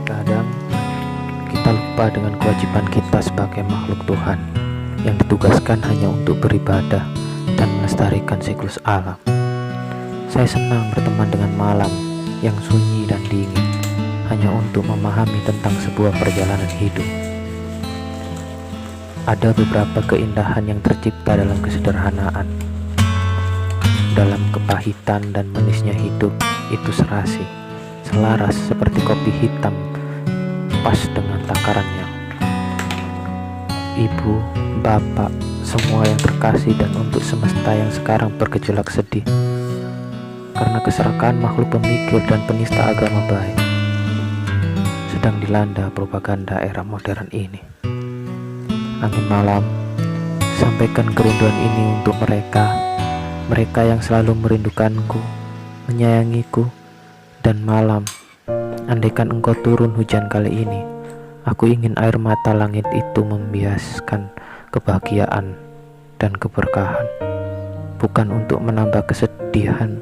Terkadang kita lupa dengan kewajiban kita sebagai makhluk Tuhan yang ditugaskan hanya untuk beribadah dan melestarikan siklus alam. Saya senang berteman dengan malam yang sunyi dan dingin hanya untuk memahami tentang sebuah perjalanan hidup. Ada beberapa keindahan yang tercipta dalam kesederhanaan. Dalam kepahitan dan manisnya hidup itu serasi, selaras seperti kopi hitam pas dengan takarannya. Ibu, bapak, semua yang terkasih dan untuk semesta yang sekarang bergejolak sedih karena keserakahan makhluk pemikir dan penista agama baik sedang dilanda propaganda era modern ini. Angin malam, sampaikan kerinduan ini untuk mereka yang selalu merindukanku, menyayangiku, dan malam. Andaikan engkau turun hujan kali ini, aku ingin air mata langit itu membiaskan kebahagiaan dan keberkahan, bukan untuk menambah kesedihan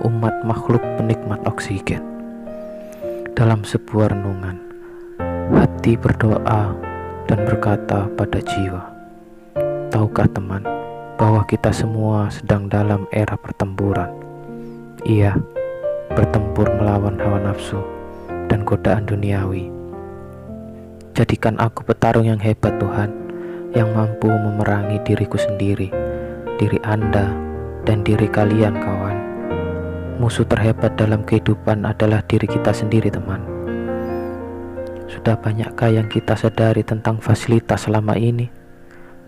umat makhluk penikmat oksigen. Dalam sebuah renungan, hati berdoa dan berkata pada jiwa, tahukah teman bahwa kita semua sedang dalam era pertempuran? Iya, bertempur melawan hawa nafsu dan godaan duniawi. Jadikan aku petarung yang hebat Tuhan, yang mampu memerangi diriku sendiri, diri Anda, dan diri kalian kawan. Musuh terhebat dalam kehidupan adalah diri kita sendiri teman. Sudah banyakkah yang kita sadari tentang fasilitas selama ini,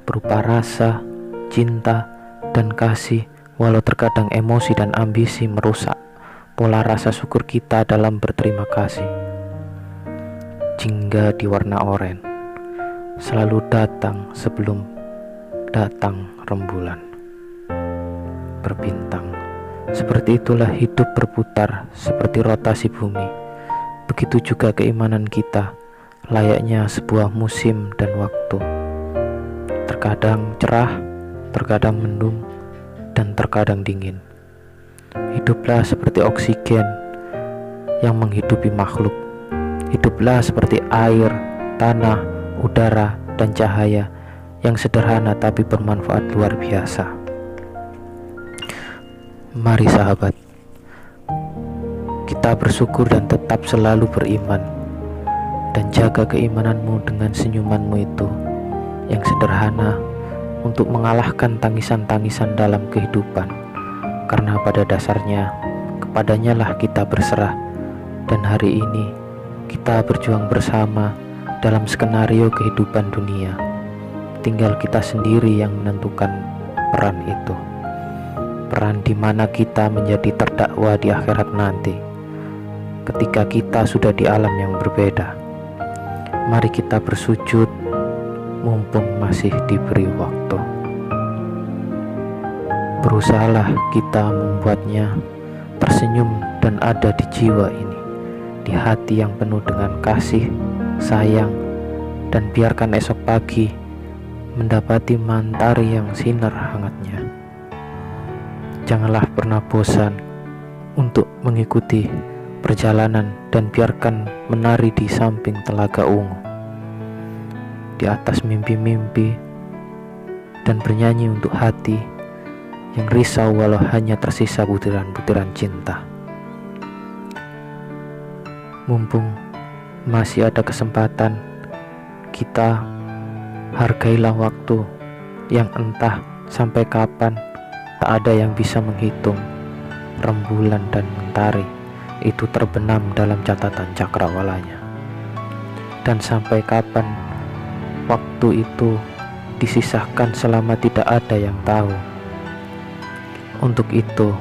berupa rasa, cinta, dan kasih, walau terkadang emosi dan ambisi merusak pola rasa syukur kita dalam berterima kasih. Jingga di warna oranye selalu datang sebelum datang rembulan berbintang. Seperti itulah hidup berputar seperti rotasi bumi. Begitu juga keimanan kita, layaknya sebuah musim dan waktu. Terkadang cerah, terkadang mendung, dan terkadang dingin. Hiduplah seperti oksigen yang menghidupi makhluk. Hiduplah seperti air, tanah, udara, dan cahaya yang sederhana tapi bermanfaat luar biasa. Mari sahabat, kita bersyukur dan tetap selalu beriman, dan jaga keimananmu dengan senyumanmu itu yang sederhana untuk mengalahkan tangisan-tangisan dalam kehidupan, karena pada dasarnya kepadanya lah kita berserah. Dan hari ini kita berjuang bersama dalam skenario kehidupan dunia. Tinggal kita sendiri yang menentukan peran itu, peran di mana kita menjadi terdakwa di akhirat nanti, ketika kita sudah di alam yang berbeda. Mari kita bersujud mumpung masih diberi waktu. Berusahalah kita membuatnya tersenyum dan ada di jiwa ini, di hati yang penuh dengan kasih, sayang, dan biarkan esok pagi mendapati mentari yang sinar hangatnya. Janganlah pernah bosan untuk mengikuti perjalanan dan biarkan menari di samping telaga ungu, di atas mimpi-mimpi, dan bernyanyi untuk hati yang risau walau hanya tersisa butiran-butiran cinta. Mumpung masih ada kesempatan, kita hargailah waktu yang entah sampai kapan tak ada yang bisa menghitung. Rembulan dan mentari itu terbenam dalam catatan cakrawalanya. Dan sampai kapan waktu itu disisahkan selama tidak ada yang tahu. Untuk itu,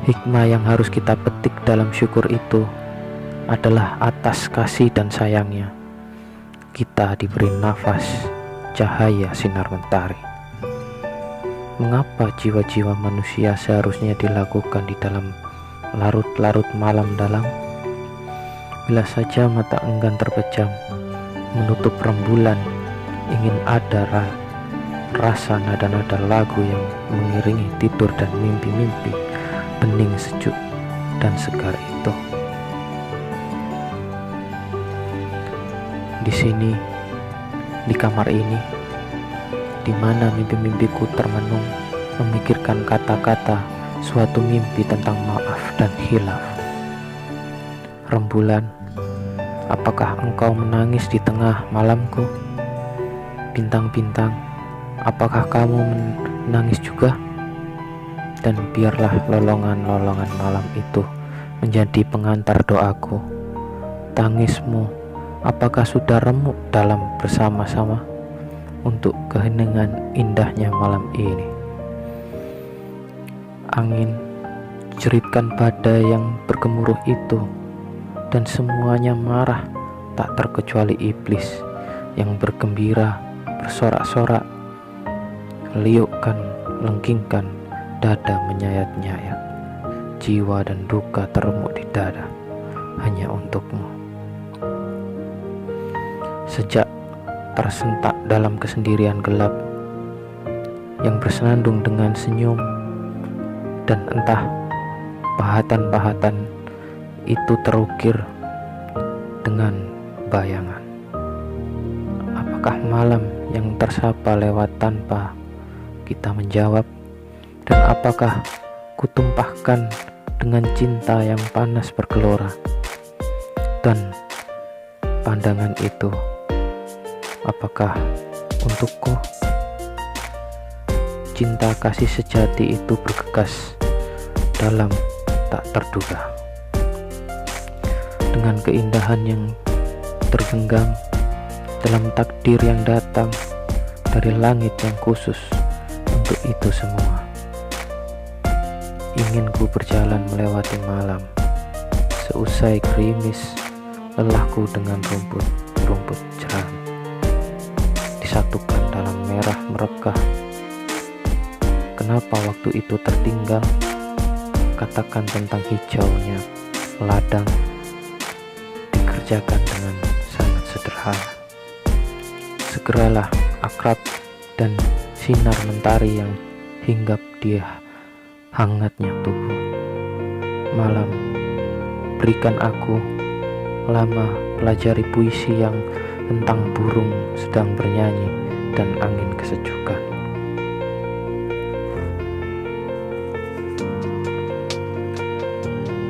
hikmah yang harus kita petik dalam syukur itu adalah atas kasih dan sayangnya kita diberi nafas cahaya sinar mentari. Mengapa jiwa-jiwa manusia seharusnya dilakukan di dalam larut-larut malam dalam? Bila saja mata enggan terpejam menutup rembulan, ingin ada rasa nada-nada lagu yang mengiringi tidur dan mimpi-mimpi bening sejuk dan segar itu. Di sini, di kamar ini, di mana mimpi-mimpiku termenung, memikirkan kata-kata suatu mimpi tentang maaf dan hilaf. Rembulan, apakah engkau menangis di tengah malamku? Bintang-bintang, apakah kamu menangis juga? Dan biarlah lolongan-lolongan malam itu menjadi pengantar doaku. Tangismu, apakah sudah remuk dalam bersama-sama untuk keheningan indahnya malam ini? Angin, jeritkan badai yang bergemuruh itu, dan semuanya marah, tak terkecuali iblis yang bergembira, bersorak-sorak. Liukkan, lengkingkan, dada menyayat-nyayat, jiwa dan duka teremuk di dada, hanya untukmu. Sejak tersentak dalam kesendirian gelap yang bersenandung dengan senyum, dan entah pahatan-pahatan itu terukir dengan bayangan. Apakah malam yang tersapa lewat tanpa kita menjawab? Dan apakah kutumpahkan dengan cinta yang panas bergelora? Dan pandangan itu, apakah untukku? Cinta kasih sejati itu bergegas dalam tak terduga, dengan keindahan yang tergenggam dalam takdir yang datang dari langit yang khusus untuk itu semua. Ingin ku berjalan melewati malam, seusai gerimis lelahku dengan rumput cerah disatukan dalam merah merekah. Kenapa waktu itu tertinggal? Katakan tentang hijaunya ladang, dikerjakan dengan sangat sederhana. Segeralah akrab dan sinar mentari yang hinggap di hangatnya tubuh. Malam, berikan aku lama pelajari puisi yang tentang burung sedang bernyanyi dan angin kesejukan.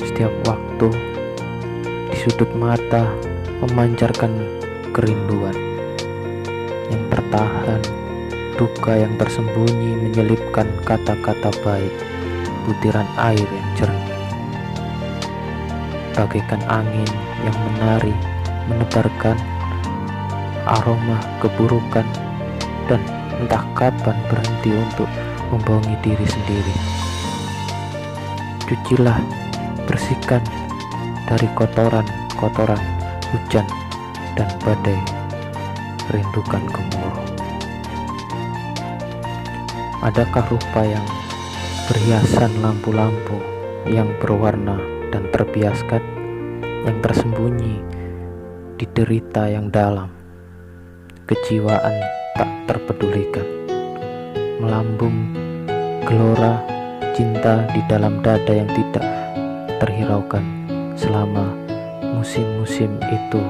Setiap waktu di sudut mata memancarkan kerinduan yang tertahan, duka yang tersembunyi menyelipkan kata-kata baik, butiran air yang jernih, bagaikan angin yang menari, menebarkan aroma keburukan, dan entah kapan berhenti untuk membohongi diri sendiri. Cucilah, bersihkan dari kotoran-kotoran hujan dan badai, rindukan gemuruh. Adakah rupa yang berhiasan lampu-lampu yang berwarna dan terbiaskan, yang tersembunyi di derita yang dalam, kejiwaan tak terpedulikan, melambung gelora cinta di dalam dada yang tidak terhiraukan selama musim-musim itu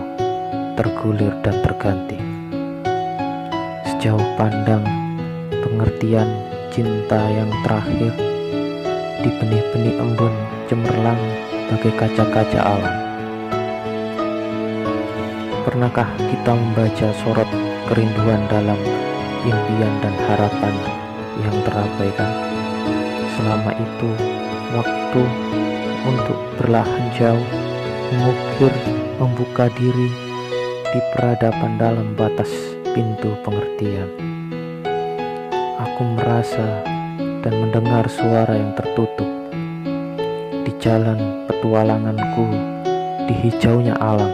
tergulir dan terganti. Sejauh pandang pengertian cinta yang terakhir di benih-benih embun cemerlang bagai kaca-kaca alam. Pernahkah kita membaca sorot kerinduan dalam impian dan harapan yang terabaikan? Selama itu waktu untuk berlahan jauh, mengukir, membuka diri di peradaban dalam batas pintu pengertian. Aku merasa dan mendengar suara yang tertutup di jalan petualanganku di hijaunya alam.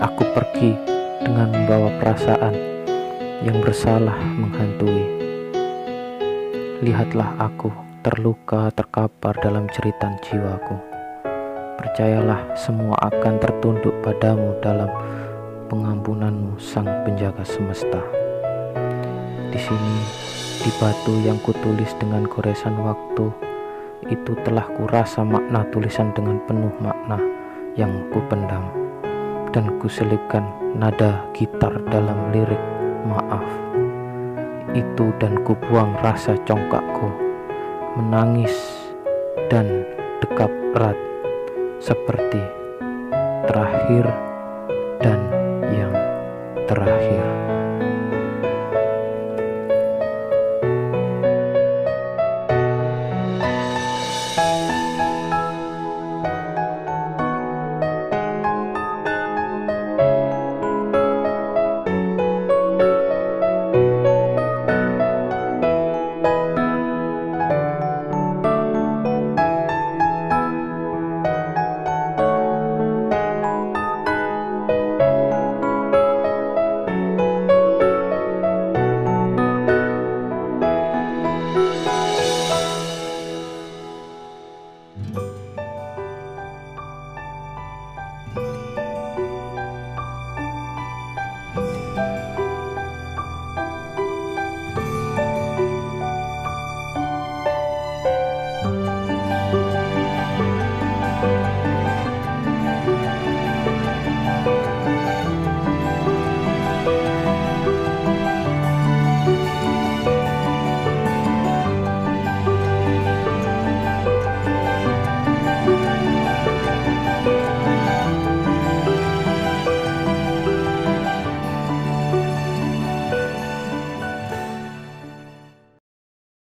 Aku pergi dengan membawa perasaan yang bersalah menghantui. Lihatlah aku terluka terkapar dalam jeritan jiwaku. Percayalah semua akan tertunduk padamu dalam pengampunanmu sang penjaga semesta. Di sini, di batu yang kutulis dengan goresan waktu, itu telah kurasa makna tulisan dengan penuh makna yang kupendam. dan kuselipkan nada gitar dalam lirik maaf itu, dan kubuang rasa congkakku, menangis dan dekap erat seperti terakhir dan yang terakhir.